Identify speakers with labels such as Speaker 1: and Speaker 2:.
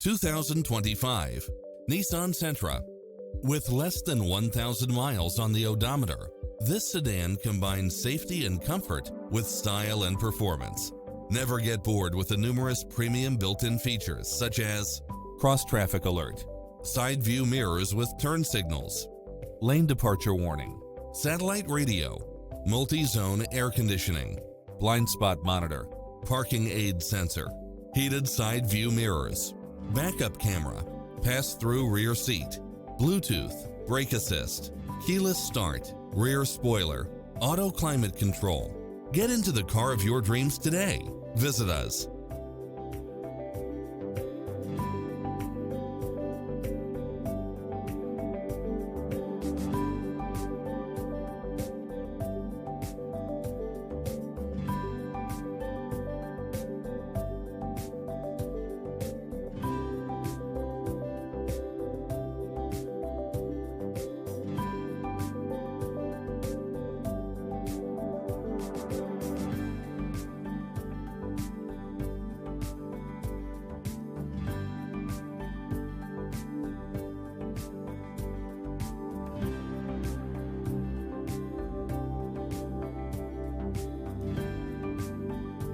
Speaker 1: 2025 Nissan Sentra. With less than 1,000 miles on the odometer, this sedan combines safety and comfort with style and performance. Never get bored with the numerous premium built-in features such as cross-traffic alert, side view mirrors with turn signals, lane departure warning, satellite radio, multi-zone air conditioning, blind spot monitor, parking aid sensor, heated side view mirrors, backup camera, pass-through rear seat, Bluetooth, brake assist, keyless start, rear spoiler, auto climate control. Get into the car of your dreams today. Visit us